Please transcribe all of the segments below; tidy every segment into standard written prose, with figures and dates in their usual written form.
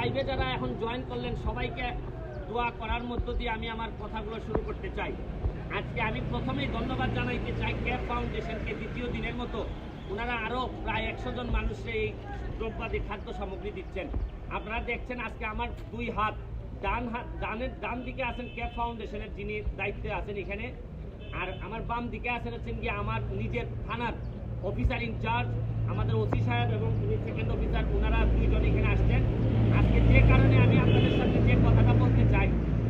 লাইভে যারা এখন জয়েন করলেন সবাইকে দোয়া করার মধ্য দিয়ে আমি আমার কথাগুলো শুরু করতে চাই। আজকে আমি প্রথমেই ধন্যবাদ জানাইতে চাই ক্যাপ ফাউন্ডেশনকে। দ্বিতীয় দিনের মতো ওনারা আরও প্রায় 100 জন মানুষকে এই দ্রব্যাদি খাদ্য সামগ্রী দিচ্ছেন। আপনারা দেখছেন আজকে আমার দুই হাত, ডান দিকে আছেন ক্যাপ ফাউন্ডেশনের যিনি দায়িত্বে আছেন এখানে, আর আমার বাম দিকে আছেন হচ্ছেন গিয়ে আমার নিজের থানার অফিসার ইনচার্জ আমাদের ওসি সাহেব এবং সেকেন্ড অফিসার, ওনারা দুইজন এখানে আসছেন। আজকে যে কারণে আমি আপনাদের সাথে যে কথাটা বলতে চাই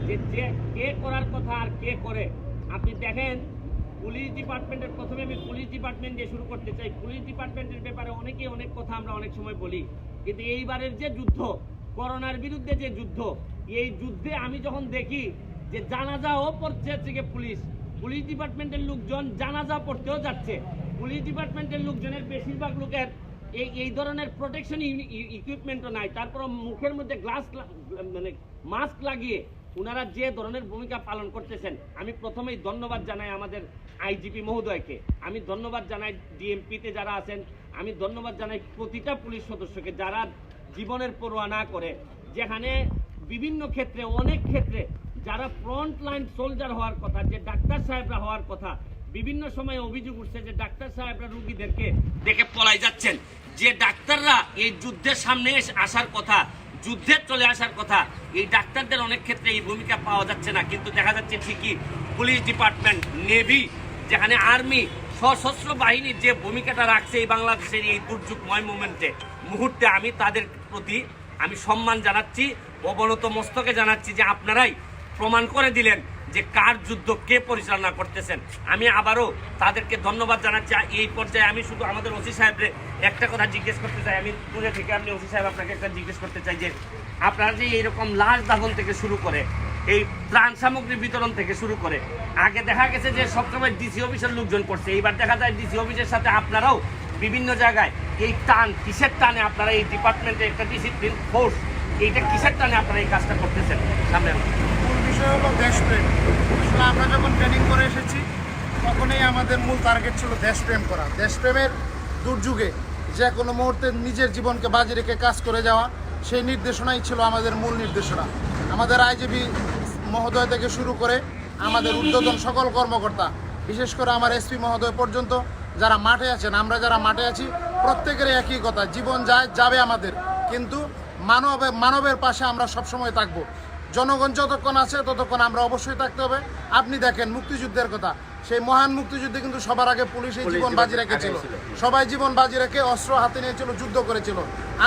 যে কে করার কথা আর কে করে। আপনি দেখেন পুলিশ ডিপার্টমেন্টের, প্রথমে আমি পুলিশ ডিপার্টমেন্ট দিয়ে শুরু করতে চাই। পুলিশ ডিপার্টমেন্টের ব্যাপারে অনেকেই অনেক কথা আমরা অনেক সময় বলি, কিন্তু এইবারের যে যুদ্ধ, করোনার বিরুদ্ধে যে যুদ্ধ, এই যুদ্ধে আমি যখন দেখি যে জানাজাও পড়ছে থেকে পুলিশ ডিপার্টমেন্টের লোকজন জানাজা পড়তেও যাচ্ছে। পুলিশ ডিপার্টমেন্টের লোকজনের বেশিরভাগ লোকের এই ধরনের প্রোটেকশন ইকুইপমেন্টও নাই, তারপর মুখের মধ্যে মাস্ক লাগিয়ে ওনারা যে ধরনের ভূমিকা পালন করতেছেন, আমি প্রথমেই ধন্যবাদ জানাই আমাদের আইজিপি মহোদয়কে, আমি ধন্যবাদ জানাই ডিএমপিতে যারা আছেন, আমি ধন্যবাদ জানাই প্রতিটা পুলিশ সদস্যকে যারা জীবনের পরোয়া না করে, যেখানে বিভিন্ন ক্ষেত্রে অনেক ক্ষেত্রে যারা ফ্রন্ট লাইন সোলজার হওয়ার কথা, যে ডাক্তার সাহেবরা হওয়ার কথা, বিভিন্ন সময় অভিযোগ উঠছে যে ডাক্তার সাহেবরা রোগীদেরকে দেখে পলাই যাচ্ছেন। যে ডাক্তাররা এই যুদ্ধের সামনে আসার কথা, যুদ্ধে চলে আসার কথা, এই ডাক্তারদের অনেক ক্ষেত্রে এই ভূমিকা পাওয়া যাচ্ছে না। কিন্তু দেখা যাচ্ছে ঠিকই পুলিশ ডিপার্টমেন্ট, নেভি, যেখানে আর্মি, সশস্ত্র বাহিনীর যে ভূমিকাটা রাখছে এই বাংলাদেশের এই দুর্যোগময় মুহূর্তে, আমি তাদের প্রতি আমি সম্মান জানাচ্ছি, অবনত মস্তকে জানাচ্ছি যে আপনারাই প্রমাণ করে দিলেন যে কার যুদ্ধ কে পরিচালনা করতেছেন। আমি আবারও তাদেরকে ধন্যবাদ জানাচ্ছি। এই পর্যায়ে আমি শুধু আমাদের ওসি সাহেবরে একটা কথা জিজ্ঞেস করতে চাই। আমি পুজো থেকে আপনি ওসি সাহেব আপনাকে একটা জিজ্ঞেস করতে চাই যে আপনারা যে এইরকম লাশ দাফন থেকে শুরু করে এই ত্রাণ সামগ্রী বিতরণ থেকে শুরু করে, আগে দেখা গেছে যে সবসময় ডিসি অফিসের লোকজন করছে, এইবার দেখা যায় ডিসি অফিসের সাথে আপনারাও বিভিন্ন জায়গায় এই কিসের টানে আপনারা এই ডিপার্টমেন্টে একটা ডিসিপ্লিন ফোর্স, এইটা কিসের টানে আপনারা এই কাজটা করতেছেন? সামনে মূল বিষয় হলো দেশপ্রেম। আসলে আমরা যখন ট্রেনিং করে এসেছি তখনই আমাদের মূল টার্গেট ছিল দেশপ্রেম করা। দেশপ্রেমের দুর্যোগে যে কোনো মুহূর্তে নিজের জীবনকে বাজি রেখে কাজ করে যাওয়া, সেই নির্দেশনাই ছিল আমাদের মূল নির্দেশনা। আমাদের আইজিবি মহোদয় থেকে শুরু করে আমাদের ঊর্ধ্বতন সকল কর্মকর্তা, বিশেষ করে আমার এসপি মহোদয় পর্যন্ত যারা মাঠে আছেন, আমরা যারা মাঠে আছি, প্রত্যেকেরই একই কথা, জীবন যাবে আমাদের, কিন্তু মানবের পাশে আমরা সবসময় থাকবো। জনগণ যতক্ষণ আছে ততক্ষণ আমরা অবশ্যই থাকতে হবে। আপনি দেখেন মুক্তিযুদ্ধের কথা, সেই মহান মুক্তিযুদ্ধে কিন্তু সবার আগে পুলিশ জীবন বাজি রেখেছিল, সবাই জীবন বাজি রেখে অস্ত্র হাতে নিয়েছিল, যুদ্ধ করেছিল।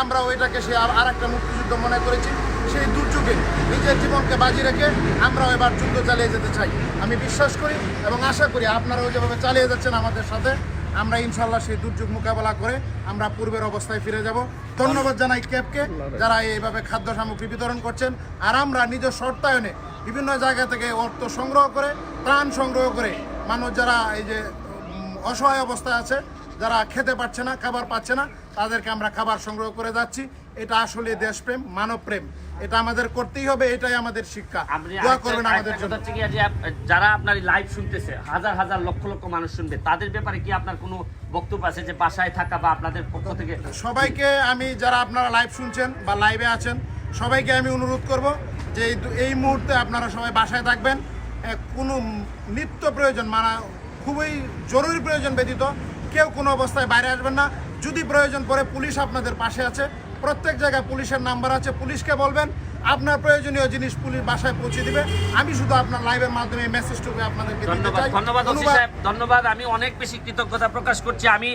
আমরা ওইটাকে সে আর একটা মুক্তিযুদ্ধ মনে করেছি। সেই দুর্যোগে নিজের জীবনকে বাজি রেখে আমরাও এবার যুদ্ধ চালিয়ে যেতে চাই। আমি বিশ্বাস করি এবং আশা করি আপনারাও যেভাবে চালিয়ে যাচ্ছেন আমাদের সাথে, আমরা ইনশাল্লাহ সেই দুর্যোগ মোকাবেলা করে আমরা পূর্বের অবস্থায় ফিরে যাব। ধন্যবাদ জানাই ক্যাবকে যারা এইভাবে খাদ্য সামগ্রী বিতরণ করছেন। আর আমরা নিজস্ব অর্থায়নে বিভিন্ন জায়গা থেকে অর্থ সংগ্রহ করে, ত্রাণ সংগ্রহ করে, মানুষ যারা এই যে অসহায় অবস্থায় আছে, যারা খেতে পারছে না, খাবার পাচ্ছে না, তাদেরকে আমরা খাবার সংগ্রহ করে যাচ্ছি। এটা আসলে দেশপ্রেম, মানবপ্রেম, এটা আমাদের করতেই হবে, এটাই আমাদের শিক্ষা। দোয়া করবেন আমাদের জন্য। যারা আপনার লাইভ শুনতেছে, হাজার হাজার লক্ষ লক্ষ মানুষ শুনবে, তাদের ব্যাপারে কি আপনার কোনো বক্তব্য আছে যে বাসায় থাকা বা আপনাদের পক্ষ থেকে? সবাইকে আমি, যারা আপনারা লাইভ শুনছেন বা লাইভে আছেন, সবাইকে আমি অনুরোধ করব যে এই মুহূর্তে আপনারা সবাই বাসায় থাকবেন। কোনো নিত্য প্রয়োজন, মানে খুবই জরুরি প্রয়োজন ব্যতীত কেউ কোনো অবস্থায় বাইরে আসবেন না। যদি প্রয়োজন পড়ে পুলিশ আপনাদের পাশে আছে, প্রত্যেক জায়গায় পুলিশের নাম্বার আছে, পুলিশকে বলবেন আপনার প্রয়োজনীয় জিনিস পুলিশ বাসায় পৌঁছে দিবে। আমি শুধু আপনার লাইভের মাধ্যমে এই মেসেজটুকু আপনাদেরকে দিতে চাই। ধন্যবাদ। আমি অনেক বেশি কৃতজ্ঞতা প্রকাশ করছি। আমি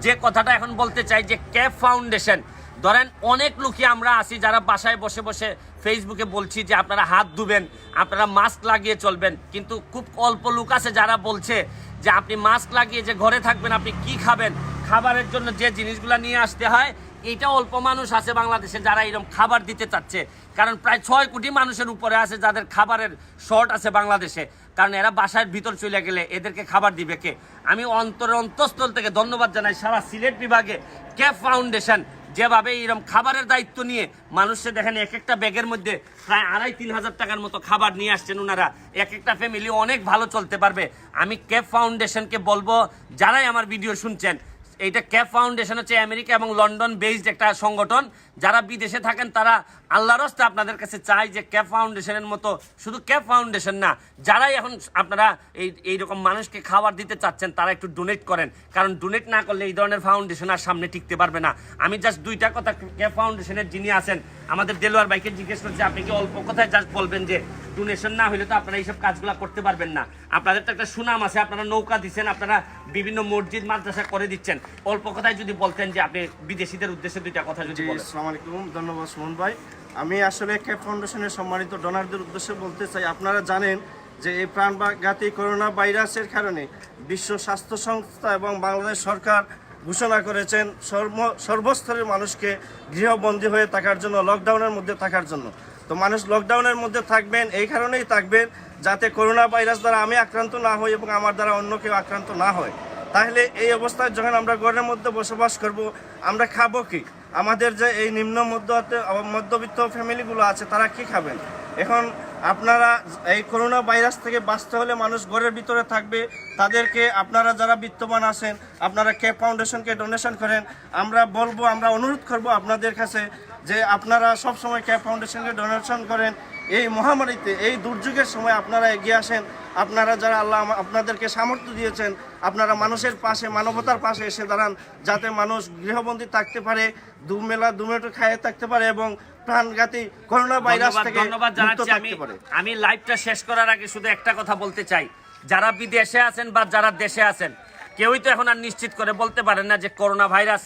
যে কথাটা এখন বলতে চাই যে ক্যাপ ফাউন্ডেশন, ধরেন অনেক লোকই আমরা আছি যারা বাসায় বসে বসে ফেসবুকে বলছি যে আপনারা হাত ধুবেন, আপনারা মাস্ক লাগিয়ে চলবেন, কিন্তু খুব অল্প লোক আছে যারা বলছে যে আপনি মাস্ক লাগিয়ে যে ঘরে থাকবেন, আপনি কি খাবেন, খাবারের জন্য যে জিনিসগুলো নিয়ে আসতে হয়, এইটা অল্প মানুষ আছে বাংলাদেশে যারা এরকম খাবার দিতে চাচ্ছে। কারণ প্রায় 6 কোটি মানুষের উপরে আছে যাদের খাবারের শর্ট আছে বাংলাদেশে, কারণ এরা বাসার ভিতর চলে গেলে এদেরকে খাবার দিবে কে? আমি অন্তঃস্থল থেকে ধন্যবাদ জানাই সারা সিলেট বিভাগে ক্যাপ ফাউন্ডেশন, যেভাবে এরকম খাবারের দায়িত্ব নিয়ে মানুষকে দেখেন এক একটা ব্যাগের মধ্যে প্রায় 2,500-3 হাজার টাকার মতো খাবার নিয়ে আসছেন ওনারা। এক একটা ফ্যামিলি অনেক ভালো চলতে পারবে। আমি ক্যাপ ফাউন্ডেশনকে বলবো, যারাই আমার ভিডিও শুনছেন, এইটা ক্যাপ ফাউন্ডেশন হচ্ছে আমেরিকা এবং লন্ডন বেসড একটা সংগঠন যারা বিদেশে থাকেন তারা আল্লাহর রাস্তায় আপনাদের কাছে চাই যে ক্যাপ ফাউন্ডেশনের মতো, শুধু ক্যাপ ফাউন্ডেশন না, যারাই এখন আপনারা এইরকম মানুষকে খাবার দিতে চাচ্ছেন তারা একটু ডোনেট করেন, কারণ ডোনেট না করলে এই ধরনের ফাউন্ডেশন আর সামনে টিকতে পারবে না। আমি জাস্ট দুইটা কথা ক্যাপ ফাউন্ডেশনের যিনি আছেন আমাদের দেলোয়ার ভাইকে জিজ্ঞেস করছি, আপনি কি অল্প কথায় জাস্ট বলবেন যে ডোনেশন না হলে তো আপনারা এইসব কাজগুলো করতে পারবেন না, আপনাদের তো একটা সুনাম আছে, আপনারা নৌকা দিচ্ছেন, আপনারা বিভিন্ন মসজিদ মাদ্রাসা করে দিচ্ছেন, অল্প কথায় যদি বলতেন যে আপনি বিদেশিদের উদ্দেশ্যে দুইটা কথা যদি বলেন। আসসালামু আলাইকুম, ধন্যবাদ সুমন ভাই। আমি আসলে ক্যাপ ফাউন্ডেশনের সম্মানিত ডোনারদের উদ্দেশ্যে বলতে চাই, আপনারা জানেন যে এই প্রাণঘাতী করোনা ভাইরাসের কারণে বিশ্ব স্বাস্থ্য সংস্থা এবং বাংলাদেশ সরকার ঘোষণা করেছেন সর্বস্তরের মানুষকে গৃহবন্দী হয়ে থাকার জন্য, লকডাউনের মধ্যে থাকার জন্য। তো মানুষ লকডাউনের মধ্যে থাকবেন, এই কারণেই থাকবেন যাতে করোনা ভাইরাস দ্বারা আমি আক্রান্ত না হই এবং আমার দ্বারা অন্য কেউ আক্রান্ত না হয়। তাহলে এই অবস্থায় যখন আমরা ঘরের মধ্যে বসবাস করব, আমরা খাবো কি? আমাদের যে এই নিম্ন মধ্যবিত্ত ফ্যামিলিগুলো আছে তারা কি খাবেন? এখন আপনারা এই করোনা ভাইরাস থেকে বাঁচতে হলে মানুষ ঘরের ভিতরে থাকবে, তাদেরকে আপনারা যারা বিত্তবান আছেন আপনারা ক্যাপ ফাউন্ডেশনকে ডোনেশন করেন। আমরা বলবো, আমরা অনুরোধ করব আপনাদের কাছে যে আপনারা সবসময় ক্যাপ ফাউন্ডেশনকে ডোনেশন করেন। এই মহামারীতে, এই দুর্যোগের সময় আপনারা এগিয়ে আসেন। আপনারা যারা আল্লাহ আপনাদেরকে সামর্থ্য দিয়েছেন, আপনারা মানুষের পাশে, মানবতার পাশে এসে দাঁড়ান, যাতে মানুষ গৃহবন্দী থাকতে পারে, দুমেটো খাইয়ে থাকতে পারে এবং প্রাণঘাতী করোনা ভাইরাস থেকে মুক্ত থাকতে পারে। আমি লাইভটা শেষ করার আগে শুধু একটা কথা বলতে চাই, যারা বিদেশে আছেন বা যারা দেশে আছেন, কেউই তো এখন আর নিশ্চিত করে বলতে পারেন না যে করোনা ভাইরাস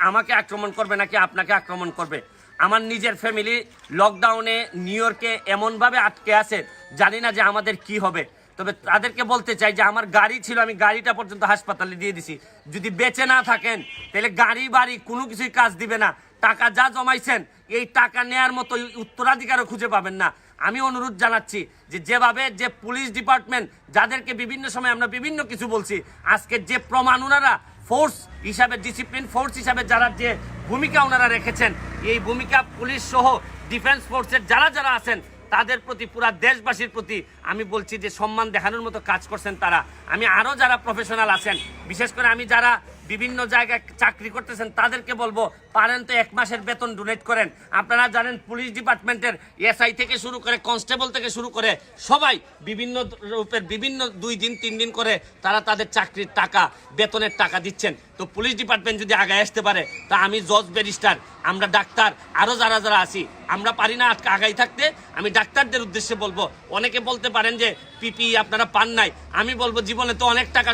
আমাকে আক্রমণ করবে নাকি আপনাকে আক্রমণ করবে। আমার নিজের ফ্যামিলি লকডাউনে নিউ ইয়র্কে এমনভাবে আটকে আছে, জানি না যে আমাদের কি হবে। তবে তাদেরকে বলতে চাই যে আমার গাড়ি ছিল, আমি গাড়িটা পর্যন্ত হাসপাতালে দিয়ে দিছি। যদি বেঁচে না থাকেন তাহলে গাড়ি বাড়ি কোনো কিছুই কাজ দিবে না। টাকা যা জমাইছেন এই টাকা নেয়ার মতো উত্তরাধিকারও খুঁজে পাবেন না। আমি অনুরোধ জানাচ্ছি যে যেভাবে যে পুলিশ ডিপার্টমেন্ট, যাদেরকে বিভিন্ন সময় আমরা বিভিন্ন কিছু বলছি, আজকে যে প্রমাণ ওনারা ফোর্স হিসাবে, ডিসিপ্লিন ফোর্স হিসাবে যারা যে ভূমিকা ওনারা রেখেছেন, এই ভূমিকা পুলিশ সহ ডিফেন্স ফোর্সের যারা যারা আছেন তাদের প্রতি, পুরা দেশবাসীর প্রতি আমি বলছি যে সম্মান দেখানোর মতো কাজ করছেন তারা। আমি আরও যারা প্রফেশনাল আছেন, বিশেষ করে আমি যারা বিভিন্ন জায়গায় চাকরি করতেছেন তাদেরকে বলবো, পারেন তো 1 মাসের বেতন ডোনেট করেন। আপনারা জানেন পুলিশ ডিপার্টমেন্টের এসআই থেকে শুরু করে কনস্টেবল থেকে শুরু করে সবাই বিভিন্ন রূপের বিভিন্ন 2 দিন 3 দিন করে তারা তাদের চাকরির টাকা, বেতনের টাকা দিচ্ছেন। তো পুলিশ ডিপার্টমেন্ট যদি আগায় আসতে পারে, তা আমি জজ, ব্যারিস্টার, আমরা ডাক্তার, আরও যারা যারা আছি, আমরা পারি না আগাই থাকতে। আমি ডাক্তারদের উদ্দেশ্যে বলবো, অনেকে বলতে পারেন যে পিপি আপনারা পান নাই, আমি বলবো জীবনে তো অনেক টাকা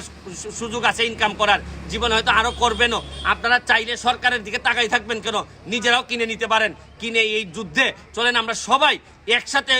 সুযোগ আছে ইনকাম করার, জীবনে হয়তো আরও করবেনও। আপনারা চাইলে সরকারের দিকে তাকাই থাকবেন কেন? নিজেরাও কিনে নিতে পারেন। কিনে এই যুদ্ধে চলেন আমরা সবাই একসাথে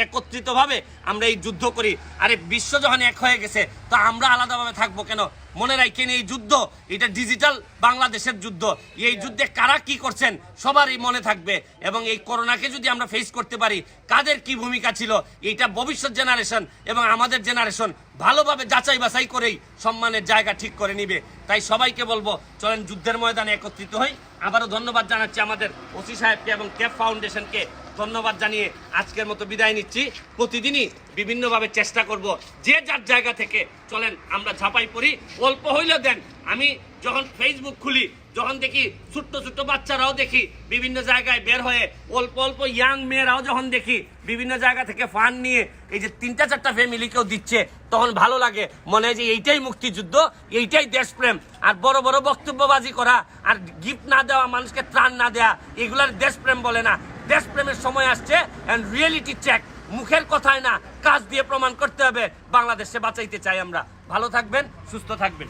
একত্রিতভাবে আমরা এই যুদ্ধ করি। আরে বিশ্ব যখন এক হয়ে গেছে তো আমরা আলাদাভাবে থাকবো কেন? মনে রাখেন এই যুদ্ধ, এটা ডিজিটাল বাংলাদেশের যুদ্ধ। এই যুদ্ধে কারা কি করছেন সবারই মনে থাকবে, এবং এই করোনাকে যদি আমরা ফেস করতে পারি, কাদের কি ভূমিকা ছিল, এইটা ভবিষ্যৎ জেনারেশন এবং আমাদের জেনারেশন ভালোভাবে যাচাই বাছাই করেই সম্মানের জায়গা ঠিক করে নিবে। তাই সবাইকে বলবো, চলেন যুদ্ধের ময়দানে একত্রিত হই। আবারও ধন্যবাদ জানাচ্ছি আমাদের ওসি সাহেবকে এবং ক্যাপ ফাউন্ডেশনকে ধন্যবাদ জানিয়ে আজকের মতো বিদায় নিচ্ছি। প্রতিদিনই বিভিন্নভাবে চেষ্টা করব, যে যার জায়গা থেকে চলেন আমরা ঝাঁপাই পড়ি, অল্প হইলেও দেন। আমি যখন ফেসবুক খুলি, যখন দেখি ছোট্ট ছোট্ট বাচ্চারাও দেখি বিভিন্ন জায়গায় বের হয়ে, অল্প অল্প ইয়াং মেয়েরাও যখন দেখি বিভিন্ন জায়গা থেকে ফান্ড নিয়ে এই যে 3-4টা ফ্যামিলিকেও দিচ্ছে, তখন ভালো লাগে, মনে হয় যে এইটাই মুক্তিযুদ্ধ, এইটাই দেশপ্রেম। আর বড় বড় বক্তব্যবাজি করা আর গিফট না দেওয়া, মানুষকে ত্রাণ না দেওয়া, এগুলার দেশপ্রেম বলে না। দেশপ্রেমের সময় আসছে, অ্যান্ড রিয়েলিটি চেক, মুখের কথায় না, কাজ দিয়ে প্রমাণ করতে হবে বাংলাদেশে বাঁচাইতে চাই আমরা। ভালো থাকবেন, সুস্থ থাকবেন।